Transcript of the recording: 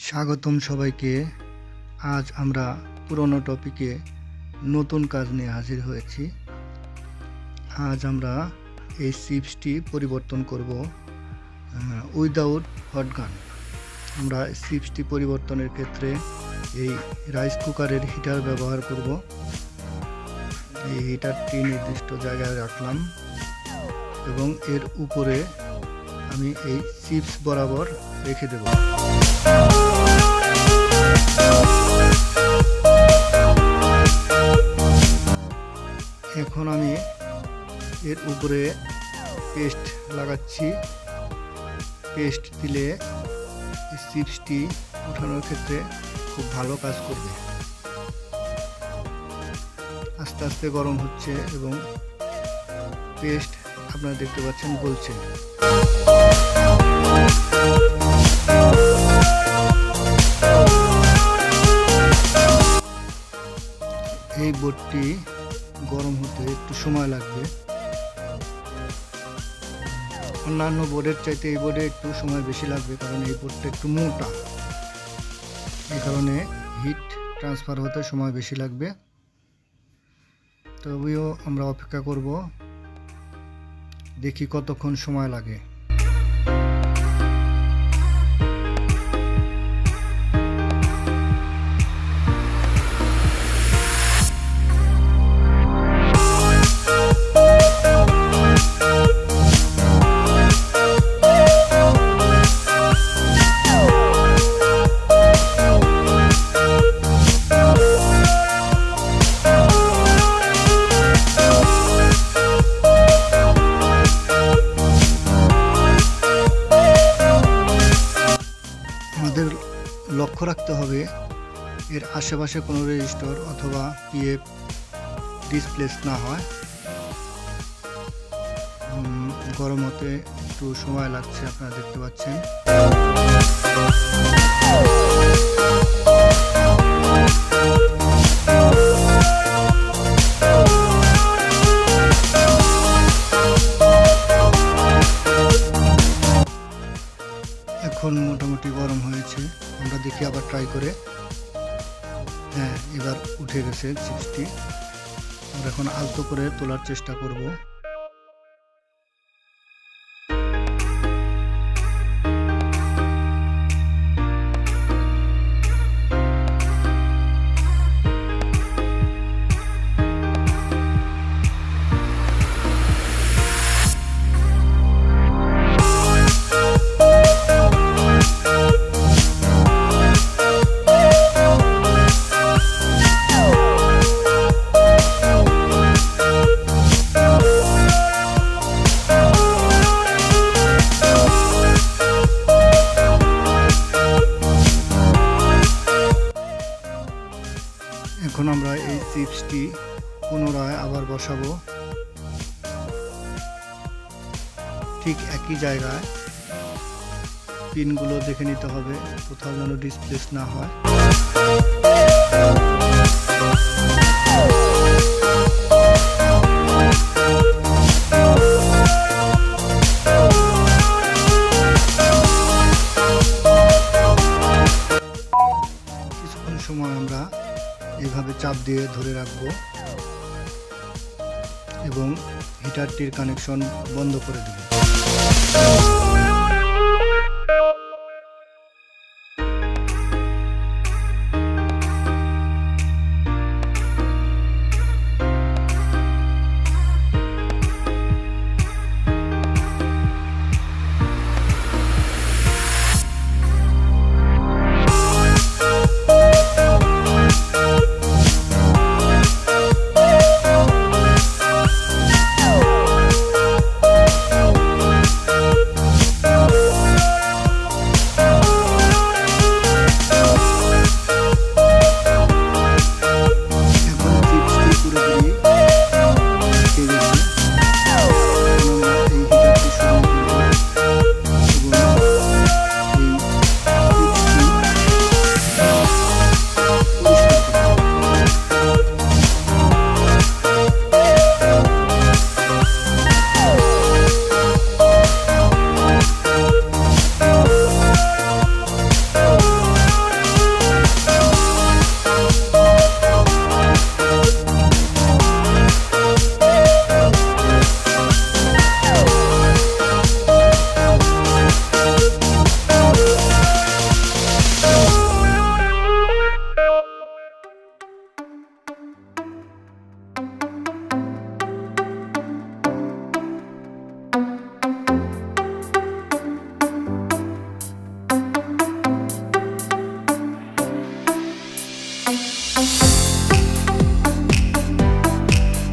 স্বাগতম সবাইকে। আজ আমরা পুরনো টপিকে নতুন কাজ নিয়ে হাজির হয়েছি। আজ আমরা এই চিপসটি পরিবর্তন করব উইদাউট হট গান। আমরা চিপসটি পরিবর্তনের ক্ষেত্রে এই রাইস কুকারের হিটার ব্যবহার করব। এই হিটারটি নির্দিষ্ট জায়গায় রাখলাম এবং এর উপরে আমি এই চিপস বরাবর রেখে দেব। এখন আমি এর উপরে পেস্ট লাগাচ্ছি। পেস্ট দিলে চিপসটি ওঠানোর ক্ষেত্রে খুব ভালো কাজ করবে। আস্তে আস্তে গরম হচ্ছে এবং পেস্ট আপনারা দেখতে পাচ্ছেন গলছে। এই বোর্ডটি গরম হতে একটু সময় লাগবে। অন্যান্য বোর্ডের চাইতে এই বোর্ডে একটু সময় বেশি লাগবে, কারণ এই বোর্ডটা একটু মোটা। এই কারণে হিট ট্রান্সফার হতে সময় বেশি লাগবে। তবেও আমরা অপেক্ষা করব, দেখি কতক্ষণ সময় লাগে। আমাদের লক্ষ্য রাখতে হবে এর আশেপাশে কোনো রেজিস্টার অথবা পিএফ ডিসপ্লেস না হয়। গরম হতে একটু সময় লাগছে, আপনারা দেখতে পাচ্ছেন। এখন মোটামুটি গরম হয়েছে। আমরা দেখি আবার ট্রাই করে। হ্যাঁ, এবার উঠে গেছে চিপসটি। আমরা এখন আলতো করে তোলার চেষ্টা করব। এখন আমরা এই চিপসটি পুনরায় আবার বসাবো ঠিক একই জায়গায়। পিনগুলো দেখে নিতে হবে কোথাও যেন ডিসপ্লেস না হয়। কিছুক্ষণ সময় আমরা এভাবে চাপ দিয়ে ধরে রাখবো এবং হিটারটির কানেকশন বন্ধ করে দেব।